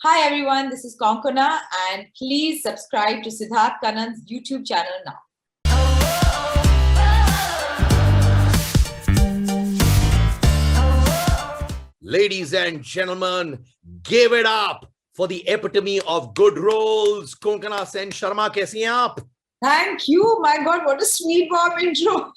Hi everyone, this is Konkona and please subscribe to Siddharth Kannan's YouTube channel now. Ladies and gentlemen, give it up for the epitome of good roles. Konkona Sen Sharma, kaisi hain aap? Thank you. My God, what a sweet warm intro.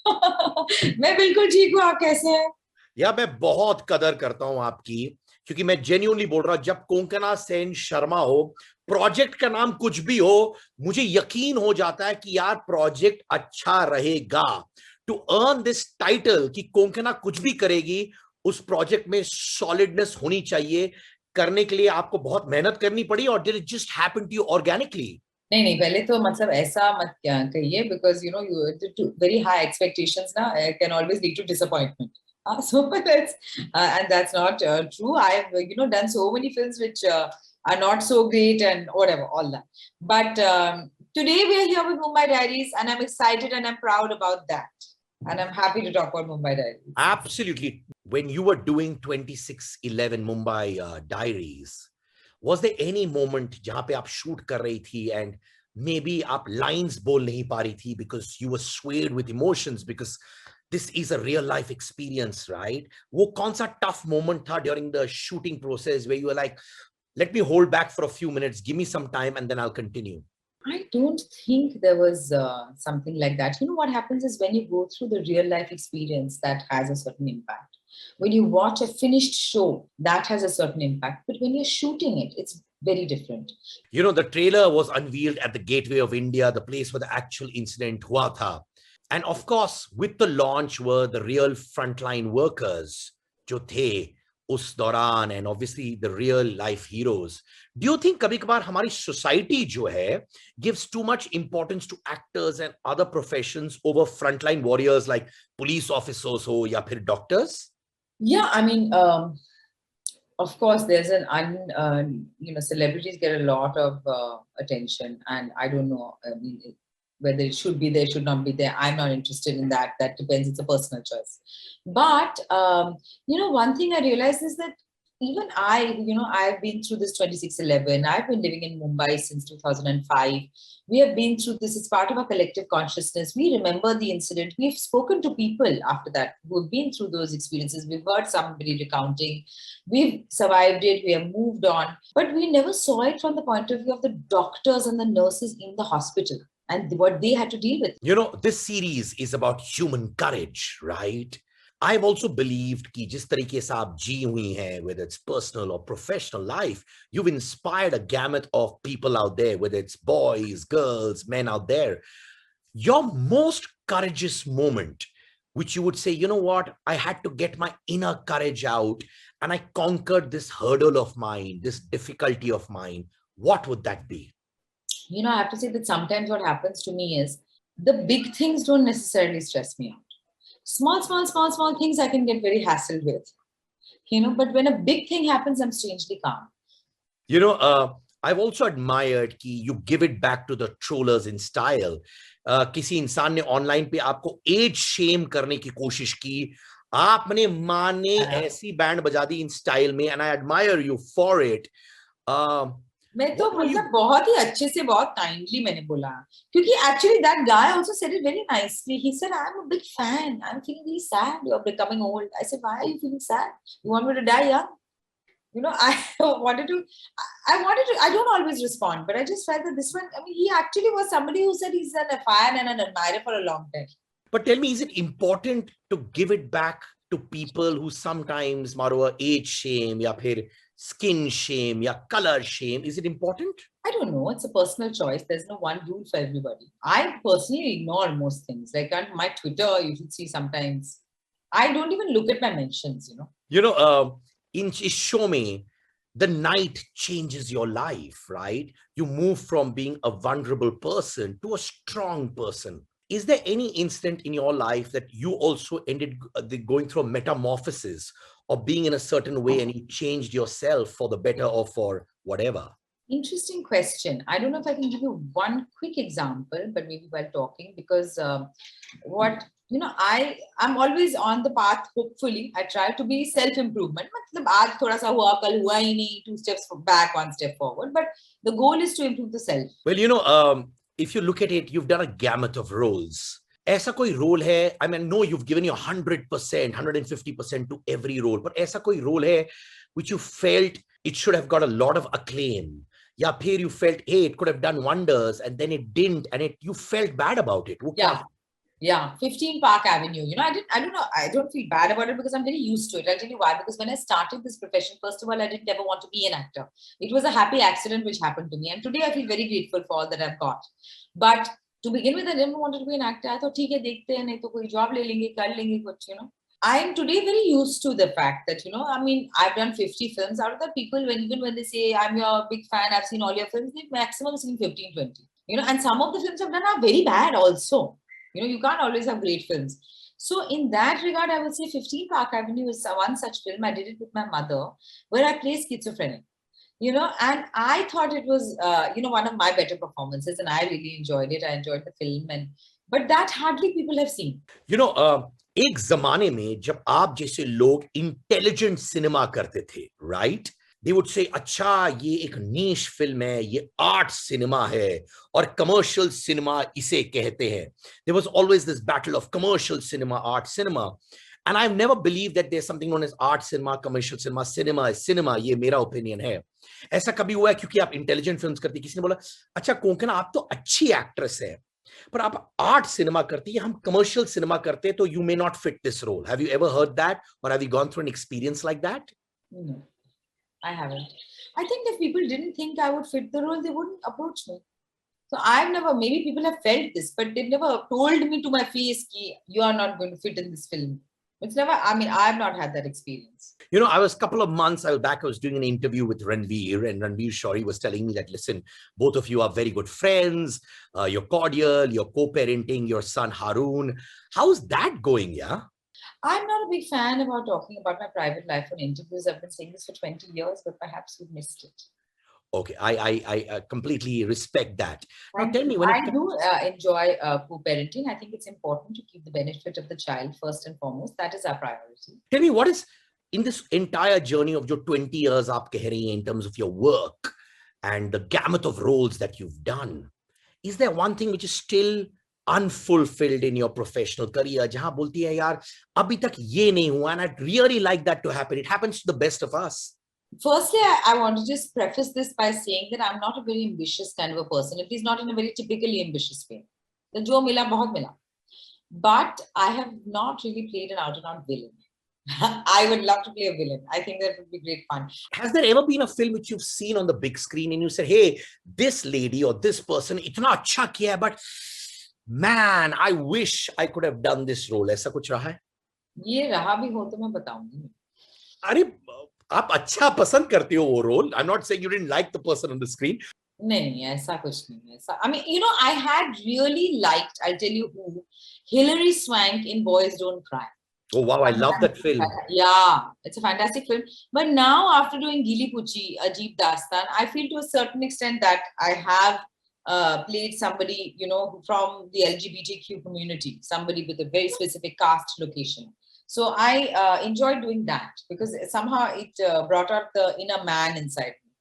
मैं बिल्कुल ठीक हूँ. आप कैसे हैं? या मैं बहुत कदर करता हूं आपकी, क्योंकि मैं जेन्युइनली बोल रहा हूं, जब कोंकणा सेन शर्मा हो, प्रोजेक्ट का नाम कुछ भी हो, मुझे यकीन हो जाता है कि यार प्रोजेक्ट अच्छा रहेगा. टू अर्न दिस टाइटल कि कोंकणा कुछ भी करेगी, उस प्रोजेक्ट में सॉलिडनेस होनी चाहिए. करने के लिए आपको बहुत मेहनत करनी पड़ी, और did it just happen to you organically? नहीं पहले तो मतलब ऐसा मत कहिए, because you know you very high expectations ना can always lead to disappointment. So that's and that's not true. I've done so many films which are not so great and whatever all that. But today we are here with Mumbai Diaries, and I'm excited and I'm proud about that. And I'm happy to talk about Mumbai Diaries. Absolutely. When you were doing 2611 Mumbai Diaries, was there any moment जहां पे आप shoot कर रही थी and maybe आप lines बोल नहीं पा रही थी because you were swayed with emotions, because this is a real life experience, right? वो कौन सा tough moment था during the shooting process where you were like, let me hold back for a few minutes, give me some time and then I'll continue? I don't think there was something like that. You know what happens is when you go through the real life experience, that has a certain impact. When you watch a finished show, that has a certain impact. But when you're shooting it, it's very different. You know, the trailer was unveiled at the Gateway of India, the place where the actual incident hua tha. And of course, with the launch were the real frontline workers, jo the us dauran, and obviously the real life heroes. Do you think kabhi kabar hamari society jo hai gives too much importance to actors and other professions over frontline warriors like police officers ho ya phir doctors? Yeah, I mean, of course, there's celebrities get a lot of attention, and I don't know, I mean, whether it should be there, should not be there. I'm not interested in that. That depends. It's a personal choice. But one thing I realized is that even I've been through this 2611. I've been living in Mumbai since 2005. We have been through this. It's part of our collective consciousness. We remember the incident. We've spoken to people after that who have been through those experiences. We've heard somebody recounting. We've survived it. We have moved on. But we never saw it from the point of view of the doctors and the nurses in the hospital and what they had to deal with. You know, this series is about human courage, right? I've also believed कि जिस तरीके से आप जी हुई हैं, whether it's personal or professional life, you've inspired a gamut of people out there, whether it's boys, girls, men out there. Your most courageous moment, which you would say, you know what, I had to get my inner courage out and I conquered this hurdle of mine, this difficulty of mine, what would that be? You know, I have to say that sometimes what happens to me is the big things don't necessarily stress me out. Small things I can get very hassled with, but when a big thing happens, I'm strangely calm. You know, I've also admired कि you give it back to the trollers in style. किसी इंसान ने online पे आपको as Shem करने की कोशिश की, आपने माने ऐसी बैंड बजा दी इन स्टाइल में, and I admire you for it. मैं तो मतलब बहुत ही अच्छे से बहुत काइंडली मैंने बोला, क्योंकि actually that guy also said it very nicely. He said I am a big fan, I am feeling very sad, you are becoming old. I said why are you feeling sad? You want me to die young? I wanted to, I don't always respond, but I just felt that this one, I mean, he actually was somebody who said he's a fan and an admirer for a long time. But tell me, is it important to give it back to people who sometimes मारो age shame या फिर skin shame या color shame? Is it important? I don't know. It's a personal choice. There's no one rule for everybody. I personally ignore most things. Like on my Twitter, you should see sometimes I don't even look at my mentions, in show me, the night changes your life, right? You move from being a vulnerable person to a strong person. Is there any incident in your life that you also ended going through a metamorphosis or being in a certain way and you changed yourself for the better or for whatever? Interesting question. I don't know if I can give you one quick example, but maybe while talking, because what I'm always on the path. Hopefully, I try to be self-improvement. मतलब आज थोड़ा सा हुआ, कल हुआ ही नहीं. 2 steps back, 1 step forward. But the goal is to improve the self. Well, if you look at it, you've done a gamut of roles. ऐसा कोई role है, I mean, no, you've given your 100%, 150% to every role, but ऐसा कोई role है which you felt it should have got a lot of acclaim, या फिर you felt, hey, it could have done wonders, and then it didn't, and you felt bad about it. Yeah, 15 Park Avenue. I don't know. I don't feel bad about it because I'm very used to it. I'll tell you why. Because when I started this profession, first of all, I didn't ever want to be an actor. It was a happy accident which happened to me. And today I feel very grateful for all that I've got. But to begin with, I didn't want to be an actor. I thought, okay, dekhte hain, nahi to koi job le lenge, kar lenge kuch. I am today very used to the fact that, I've done 50 films. Out of the people, even when they say, I'm your big fan, I've seen all your films, they've maximum seen 15, 20. And some of the films I've done are very bad also. You can't always have great films. So in that regard, I would say 15 Park Avenue is one such film. I did it with my mother, where I play schizophrenic. And I thought it was, one of my better performances, and I really enjoyed it. I enjoyed the film, but that hardly people have seen. एक जमाने में जब आप जैसे लोग intelligent cinema करते थे, right, they would say अच्छा ये एक नीश फिल्म है, ये आर्ट सिनेमा है और कमर्शियल सिनेमा इसे कहते हैं. There was always this battle of commercial cinema, art cinema, and I have never believe that there is something known as art cinema, commercial cinema. Cinema is cinema. ये मेरा opinion है. ऐसा कभी हुआ है क्योंकि आप इंटेलिजेंट फिल्म्स करती, किसी ने बोला अच्छा कोंकणा आप तो अच्छी एक्ट्रेस है पर आप आर्ट सिनेमा करती है, हम कमर्शियल सिनेमा करते हैं, तो you may not fit this role. Have you ever heard that और have you gone through an experience like that? No, I haven't. I think if people didn't think I would fit the role, they wouldn't approach me. So I've never, maybe people have felt this, but they've never told me to my face ki you are not going to fit in this film. It's never, I've not had that experience. I was a couple of months back, I was doing an interview with Ranveer, and Ranveer Shori was telling me that, listen, both of you are very good friends, you're cordial, you're co-parenting your son Haroon. How's that going, yeah? I'm not a big fan about talking about my private life on interviews. I've been saying this for 20 years, but perhaps you've missed it. Okay, I completely respect that. Now tell me, I do enjoy co-parenting. I think it's important to keep the benefit of the child first and foremost. That is our priority. Tell me, what is in this entire journey of your 20 years aap keh rahi hain, in terms of your work and the gamut of roles that you've done, is there one thing which is still unfulfilled in your professional career, jahan bolti hai yaar abhi tak ye nahi hua, and I'd really like that to happen? It happens to the best of us. Firstly, I want to just preface this by saying that I'm not a very ambitious kind of a person, at least not in a very typically ambitious way. The jo mila bahut mila. But I have not really played an out-and-out villain. I would love to play a villain. I think that would be great fun. Has there ever been a film which you've seen on the big screen and you said, hey, this lady or this person, itna acha kiya hai, but man, I wish I could have done this role? Aisa kuch raha hai? Ye raha bhi ho to main bataungi. Are आप अच्छा पसंद करते हो वो role. I'm not saying you didn't like the person on the screen. नहीं, ऐसा कुछ नहीं. ऐसा, I had really liked, I'll tell you who, Hilary Swank in Boys Don't Cry. Oh wow, I love that film. Yeah, it's a fantastic film. But now after doing Gili Puchi, Ajeeb Dastan, I feel to a certain extent that I have played somebody, from the LGBTQ community, somebody with a very specific caste location. So I enjoyed doing that because somehow it brought out the inner man inside me.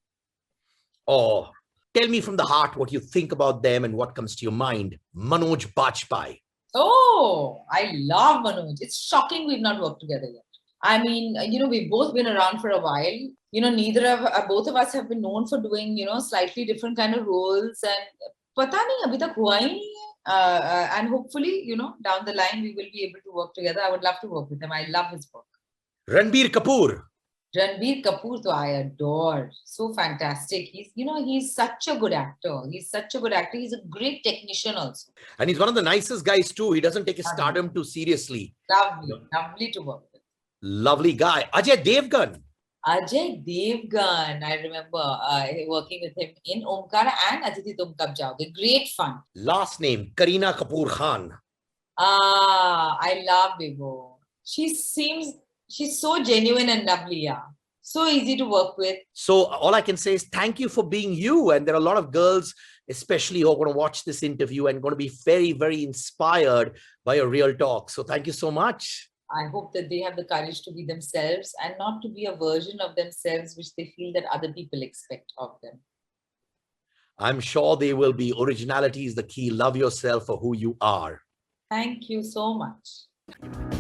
Oh, tell me from the heart what you think about them and what comes to your mind. Manoj Bajpayee. Oh, I love Manoj. It's shocking we've not worked together yet. I mean, we've both been around for a while. Both of us have been known for doing, slightly different kind of roles. And pata nahi, abhi tak hua hi nahi hai. And hopefully, down the line, we will be able to work together. I would love to work with him. I love his work. Ranbir Kapoor. Ranbir Kapoor, I adore. So fantastic. He's such a good actor. He's a great technician also. And he's one of the nicest guys too. He doesn't take his stardom too seriously. Lovely to work with. Lovely guy. Ajay Devgan. I remember working with him in Omkara and Aditi Tum Kab Jaoge. Great fun. Last name, Kareena Kapoor Khan. I love Bibo. She's so genuine and lovely, yeah. So easy to work with. So all I can say is thank you for being you. And there are a lot of girls, especially who are going to watch this interview and going to be very, very inspired by your real talk. So thank you so much. I hope that they have the courage to be themselves and not to be a version of themselves which they feel that other people expect of them. I'm sure they will be. Originality is the key. Love yourself for who you are. Thank you so much.